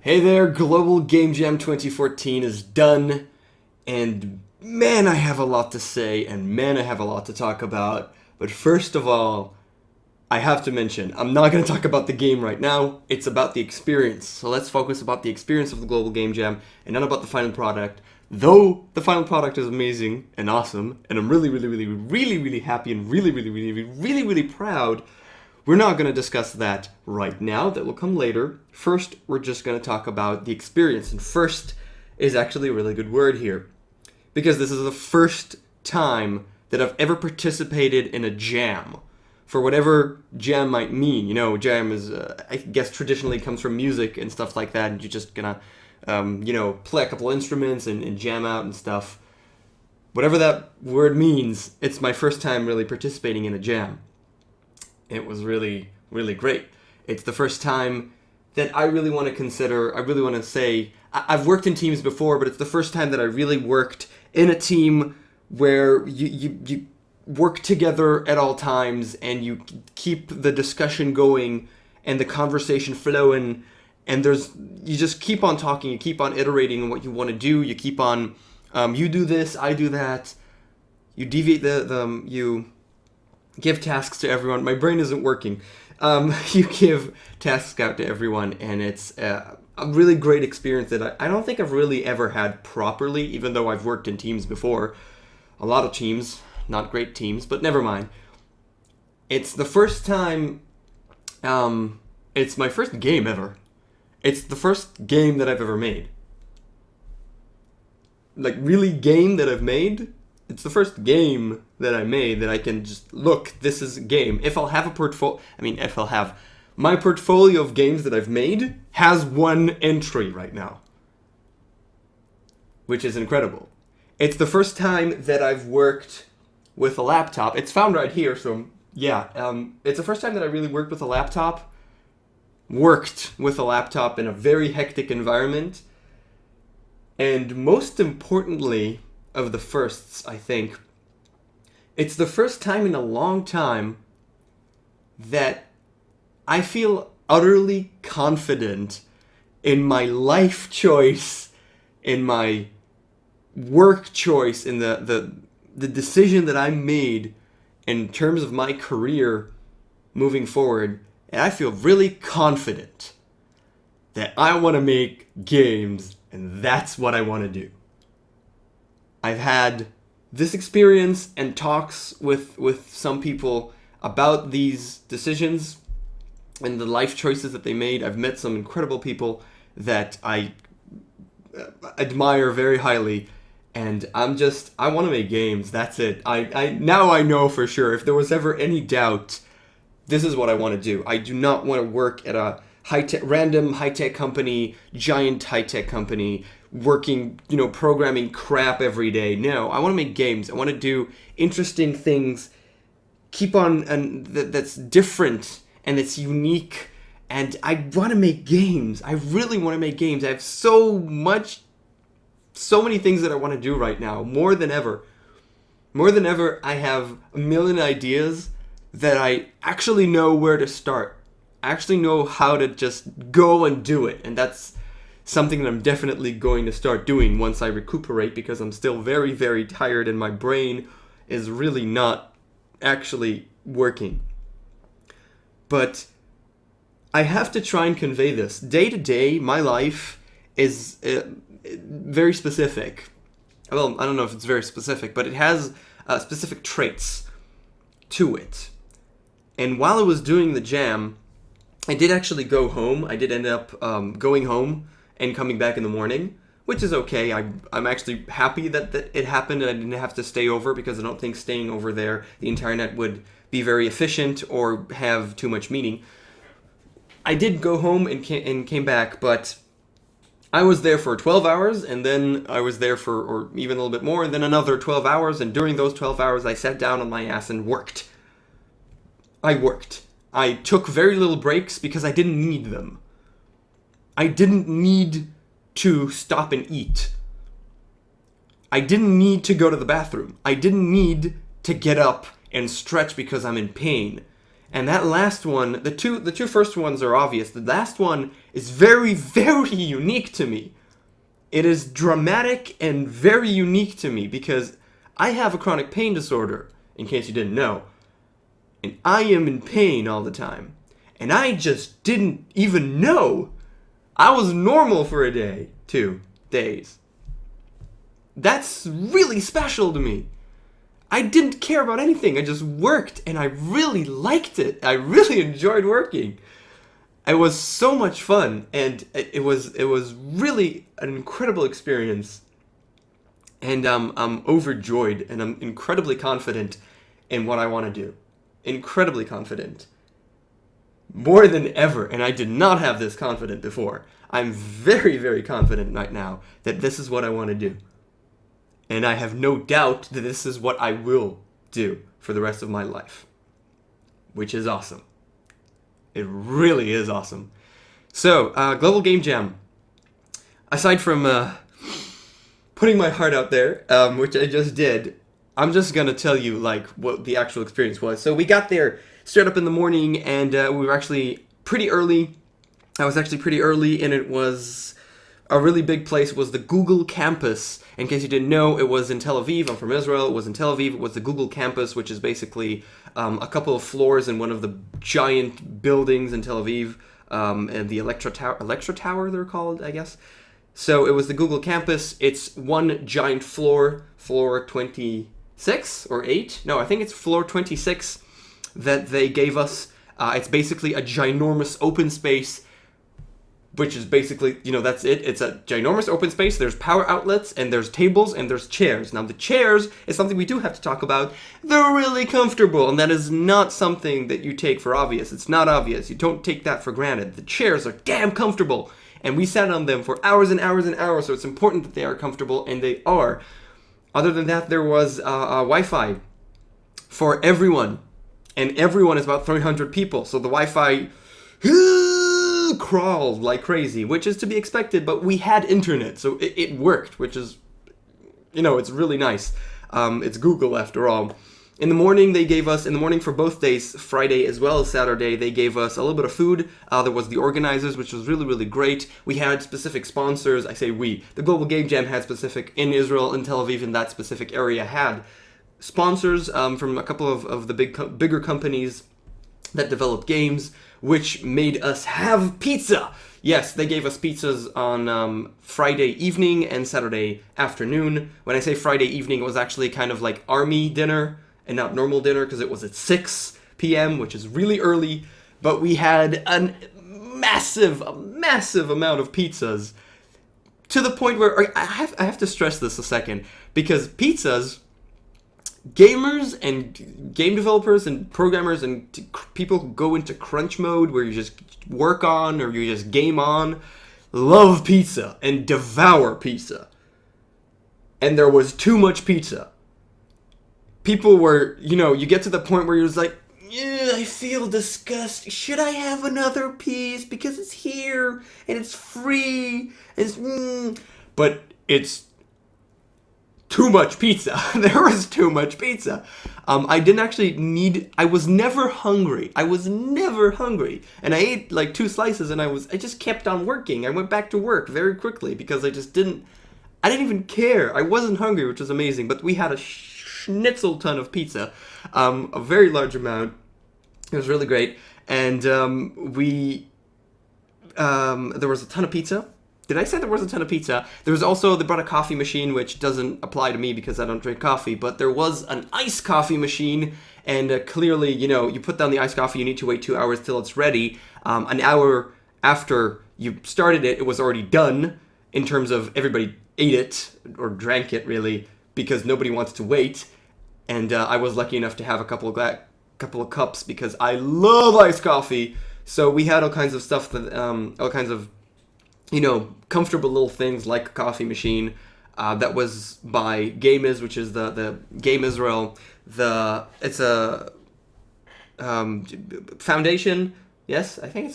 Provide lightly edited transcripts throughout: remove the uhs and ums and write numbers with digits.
Hey there, Global Game Jam 2014 is done, and man, I have a lot to say, and man, I have a lot to talk about. But first of all, I have to mention, I'm not going to talk about the game right now, it's about the experience. So let's focus about the experience of the Global Game Jam, and not about the final product. Though the final product is amazing and awesome, and I'm really happy and really proud, we're not going to discuss that right now. That will come later. First, we're just going to talk about the experience. And first is actually a really good word here. Because this is the first time that I've ever participated in a jam. For whatever jam might mean. You know, jam is, I guess, traditionally comes from music and stuff like that. And you're just going to, play a couple instruments and jam out and stuff. Whatever that word means, it's my first time really participating in a jam. It was really great. It's the first time that I really want to say, I've worked in teams before, but it's the first time that I really worked in a team where you work together at all times and you keep the discussion going and the conversation flowing, and you just keep on talking, you keep on iterating on what you want to do, you keep on, you do this, I do that, you deviate you give tasks to everyone. My brain isn't working. You give tasks out to everyone, and it's a really great experience that I don't think I've really ever had properly, even though I've worked in teams before. A lot of teams, not great teams, but never mind. It's the first time, it's my first game ever. It's the first game that I've ever made. Like, really game that I've made? It's the first game that I made that I can just, look, this is a game. If I'll have my portfolio of games that I've made has one entry right now. Which is incredible. It's the first time that I've worked with a laptop. It's found right here, so yeah. It's the first time that I really worked with a laptop in a very hectic environment. And most importantly, of the firsts, I think, it's the first time in a long time that I feel utterly confident in my life choice, in my work choice, in the decision that I made in terms of my career moving forward. And I feel really confident that I want to make games, and that's what I want to do. I've had this experience and talks with some people about these decisions and the life choices that they made. I've met some incredible people that I admire very highly, and I want to make games. That's it. Now I know for sure. If there was ever any doubt, this is what I want to do. I do not want to work at a random high-tech company, giant high-tech company, working, programming crap every day. No, I want to make games. I want to do interesting things, keep on, and that's different, and it's unique, and I want to make games. I really want to make games. I have so many things that I want to do right now, more than ever. More than ever, I have a million ideas that I actually know where to start. I actually know how to just go and do it, and that's something that I'm definitely going to start doing once I recuperate, because I'm still very tired and my brain is really not actually working. But I have to try and convey this. Day to day, my life is very specific. Well, I don't know if it's very specific, but it has specific traits to it. And while I was doing the jam, I did actually go home. I did end up going home and coming back in the morning, which is okay. I'm actually happy that it happened and I didn't have to stay over, because I don't think staying over there the entire night would be very efficient or have too much meaning. I did go home and came back, but I was there for 12 hours, and then I was there for, or even a little bit more, and then another 12 hours, and during those 12 hours I sat down on my ass and worked. I worked. I took very little breaks because I didn't need them. I didn't need to stop and eat. I didn't need to go to the bathroom. I didn't need to get up and stretch because I'm in pain. And that last one, the two first ones are obvious. The last one is very, very unique to me. It is dramatic and very unique to me because I have a chronic pain disorder, in case you didn't know. And I am in pain all the time. And I just didn't even know. I was normal for a day, 2 days. That's really special to me. I didn't care about anything. I just worked and I really liked it. I really enjoyed working. It was so much fun and it was really an incredible experience. And I'm overjoyed and I'm incredibly confident in what I want to do. Incredibly confident. More than ever, and I did not have this confident before. I'm very, very confident right now that this is what I want to do. And I have no doubt that this is what I will do for the rest of my life. Which is awesome. It really is awesome. So, Global Game Jam. Aside from putting my heart out there, which I just did, I'm just going to tell you like what the actual experience was. So we got there straight up in the morning, and we were actually pretty early. I was actually pretty early, and it was a really big place. It was the Google campus. In case you didn't know, it was in Tel Aviv. I'm from Israel. It was in Tel Aviv. It was the Google campus, which is basically a couple of floors in one of the giant buildings in Tel Aviv, and the Electro Tower they're called, I guess. So it was the Google campus. It's one giant floor, floor 26 or 8. No, I think it's floor 26 that they gave us. It's basically a ginormous open space, which is basically, that's it. It's a ginormous open space. There's power outlets, and there's tables, and there's chairs. Now, the chairs is something we do have to talk about. They're really comfortable, and that is not something that you take for obvious. It's not obvious. You don't take that for granted. The chairs are damn comfortable, and we sat on them for hours and hours and hours, so it's important that they are comfortable, and they are. Other than that, there was Wi-Fi for everyone, and everyone is about 300 people, so the Wi-Fi crawled like crazy, which is to be expected, but we had internet, so it worked, which is, it's really nice. It's Google after all. In the morning, they gave us, in the morning for both days, Friday as well as Saturday, they gave us a little bit of food. There was the organizers, which was really, really great. We had specific sponsors. I say we. The Global Game Jam had specific, in Israel, in Tel Aviv, in that specific area, had sponsors from a couple of the bigger companies that develop games, which made us have pizza. Yes, they gave us pizzas on Friday evening and Saturday afternoon. When I say Friday evening, it was actually kind of like army dinner and not normal dinner because it was at 6 p.m., which is really early. But we had a massive amount of pizzas to the point where I have to stress this a second, because pizzas, gamers and game developers and programmers and people who go into crunch mode where you just work on or you just game on love pizza and devour pizza. And there was too much pizza. People were, you get to the point where you're just like, I feel disgust. Should I have another piece? Because it's here and it's free. But it's too much pizza. There was too much pizza. I didn't actually I was never hungry. And I ate like 2 slices and I just kept on working. I went back to work very quickly because I didn't even care. I wasn't hungry, which was amazing. But we had a schnitzel ton of pizza, a very large amount. It was really great. And there was a ton of pizza. Did I say there was a ton of pizza? There was also, they brought a coffee machine, which doesn't apply to me because I don't drink coffee, but there was an iced coffee machine, and clearly, you put down the iced coffee, you need to wait 2 hours till it's ready. An hour after you started it, it was already done, in terms of everybody ate it, or drank it, really, because nobody wants to wait, and I was lucky enough to have a couple of cups, because I love iced coffee, so we had all kinds of stuff, all kinds of comfortable little things like a coffee machine that was by GameIs, which is the Game Israel. It's a foundation. Yes, I think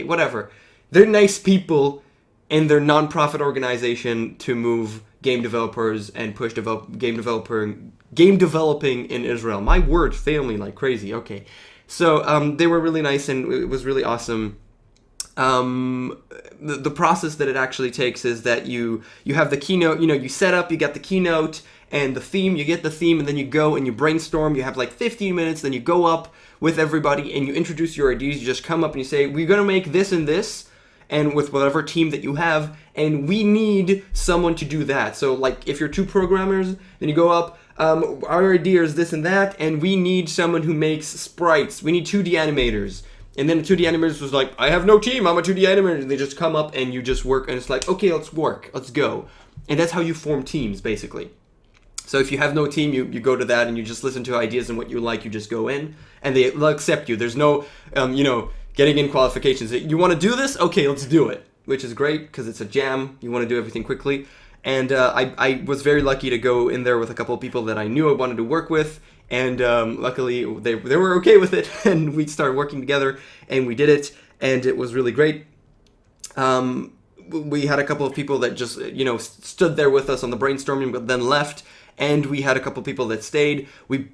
whatever. They're nice people in their non-profit organization to move game developers and game developing in Israel. My words fail me like crazy. Okay, so they were really nice, and it was really awesome. The process that it actually takes is that you have the keynote. You set up, you get the keynote and the theme. You get the theme, and then you go and you brainstorm. You have like 15 minutes. Then you go up with everybody and you introduce your ideas. You just come up and you say, we're gonna make this and this, and with whatever team that you have, and we need someone to do that. So like if you're 2 programmers, then you go up, our idea is this and that, and we need someone who makes sprites. We need 2D animators. And then the 2D animators was like, I have no team, I'm a 2D animator. And they just come up and you just work, and it's like, okay, let's work, let's go. And that's how you form teams, basically. So if you have no team, you go to that and you just listen to ideas and what you like, you just go in, and they'll accept you. There's no, getting in qualifications. You want to do this? Okay, let's do it. Which is great, because it's a jam. You want to do everything quickly. And I was very lucky to go in there with a couple of people that I knew I wanted to work with. And luckily, they were okay with it. And we started working together, and we did it. And it was really great. We had a couple of people that just, stood there with us on the brainstorming, but then left. And we had a couple of people that stayed. We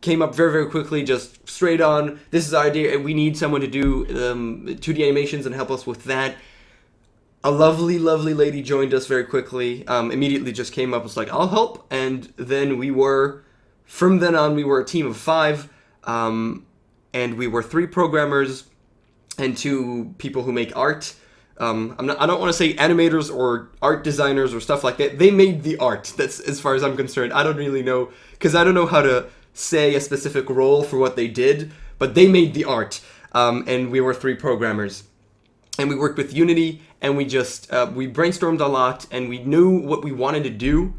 came up very, very quickly, just straight on. This is our idea. We need someone to do 2D animations and help us with that. A lovely, lovely lady joined us very quickly. Immediately just came up, was like, I'll help. And then from then on, we were a team of 5. And we were 3 programmers and 2 people who make art. I don't want to say animators or art designers or stuff like that. They made the art. That's as far as I'm concerned. I don't really know, because I don't know how to say a specific role for what they did, but they made the art. And we were 3 programmers. And we worked with Unity, and we just, we brainstormed a lot, and we knew what we wanted to do.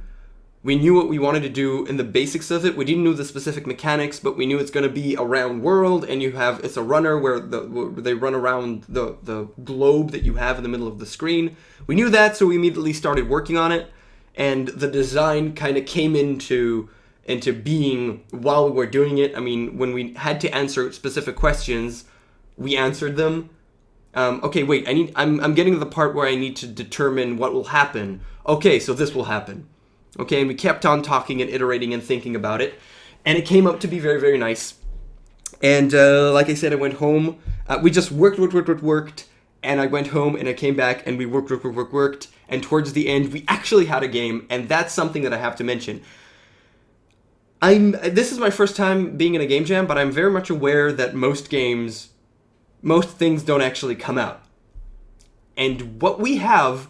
We knew what we wanted to do in the basics of it. We didn't know the specific mechanics, but we knew it's going to be a round world, and it's a runner where they run around the globe that you have in the middle of the screen. We knew that, so we immediately started working on it, and the design kind of came into being while we were doing it. I mean, when we had to answer specific questions, we answered them. Okay, wait, I'm getting to the part where I need to determine what will happen. Okay, so this will happen. Okay, and we kept on talking and iterating and thinking about it, and it came up to be very, very nice. And like I said, I went home. We just worked, and I went home, and I came back, and we worked, and towards the end, we actually had a game, and that's something that I have to mention. This is my first time being in a game jam, but I'm very much aware that most things don't actually come out. And what we have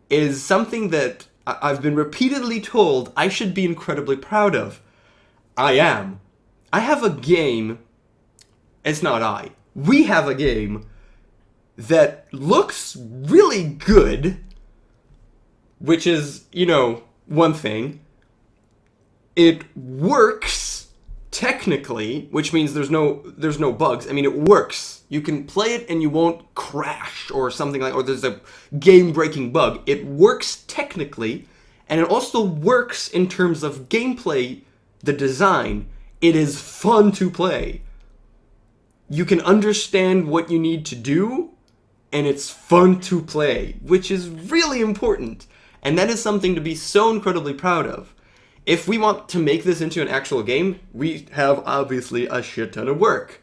is something that I've been repeatedly told I should be incredibly proud of. I am. I have a game. It's not I. We have a game that looks really good, which is, one thing. It works technically, which means there's no bugs. I mean, it works. You can play it and you won't crash or something or there's a game-breaking bug. It works technically, and it also works in terms of gameplay, the design. It is fun to play. You can understand what you need to do, and it's fun to play, which is really important. And that is something to be so incredibly proud of. If we want to make this into an actual game, we have obviously a shit ton of work.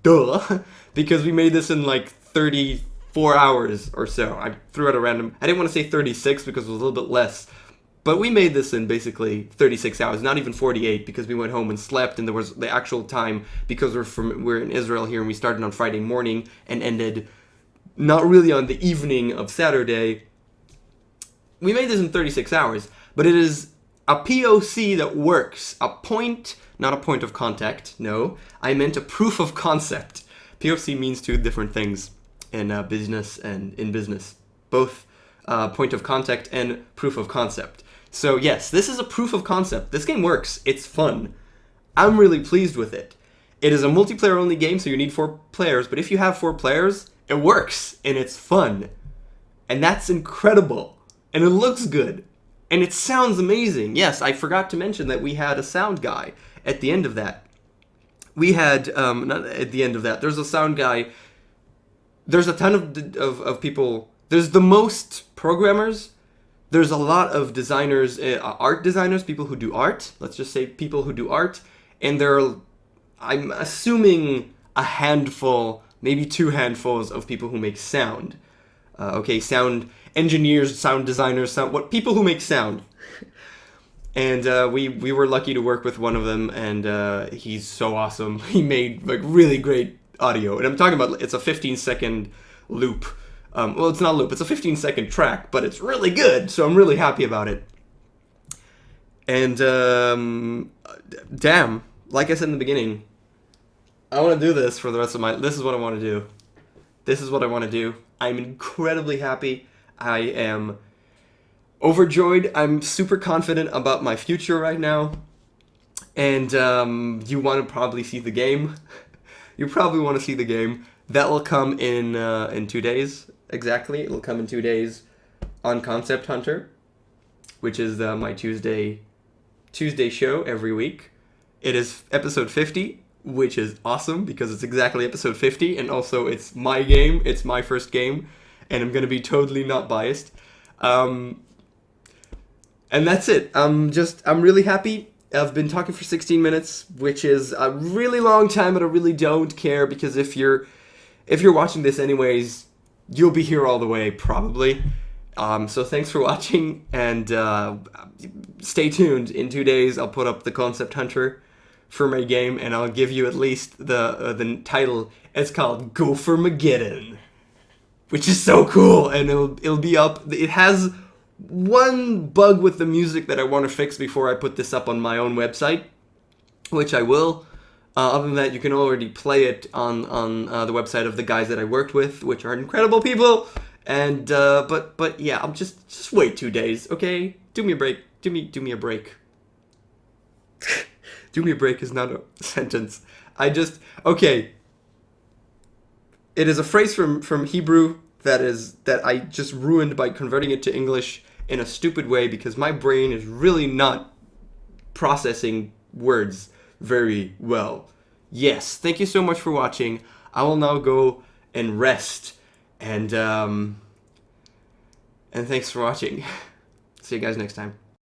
Duh. Because we made this in like 34 hours or so. I threw out a random... I didn't want to say 36 because it was a little bit less. But we made this in basically 36 hours, not even 48, because we went home and slept, and there was the actual time, because we're in Israel here, and we started on Friday morning and ended not really on the evening of Saturday. We made this in 36 hours, but it is a POC that works. Not a point of contact, no. I meant a proof of concept. POC means 2 different things in business and in business. Both point of contact and proof of concept. So yes, this is a proof of concept. This game works. It's fun. I'm really pleased with it. It is a multiplayer only game, so you need 4 players. But if you have 4 players, it works and it's fun. And that's incredible. And it looks good. And it sounds amazing. Yes, I forgot to mention that we had a sound guy at the end of that. We had, not at the end of that, there's a sound guy. There's a ton of people. There's the most programmers there's a lot of designers, art designers, people who do art. Let's just say people who do art, and there are, I'm assuming, a handful, maybe two handfuls of people who make sound. Okay, sound engineers, sound designers, people who make sound. And we were lucky to work with one of them, and he's so awesome. He made like really great audio, and I'm talking about, it's a 15-second loop. Well, it's not a loop, it's a 15-second track, but it's really good, so I'm really happy about it. And damn, like I said in the beginning, I want to do this for the rest of this is what I want to do. This is what I want to do. I'm incredibly happy. I am overjoyed. I'm super confident about my future right now. And you want to probably see the game. You probably want to see the game. That will come in 2 days, exactly. It'll come in 2 days on Concept Hunter, which is my Tuesday show every week. It is episode 50, which is awesome because it's exactly episode 50, and also it's my game. It's my first game, and I'm going to be totally not biased. And that's it. I'm really happy. I've been talking for 16 minutes, which is a really long time, but I really don't care, because if you're watching this anyways, you'll be here all the way, probably. So thanks for watching, and stay tuned. In 2 days, I'll put up the Concept Hunter for my game, and I'll give you at least the title. It's called Gophermageddon, which is so cool, and it'll be up. It has one bug with the music that I want to fix before I put this up on my own website, which I will. Other than that, you can already play it on the website of the guys that I worked with, which are incredible people. And but yeah, I'm just wait 2 days, okay? Do me a break. Do me a break. Do me a break is not a sentence. Okay. It is a phrase from Hebrew that I just ruined by converting it to English in a stupid way, because my brain is really not processing words very well. Yes, thank you so much for watching. I will now go and rest, and thanks for watching. See you guys next time.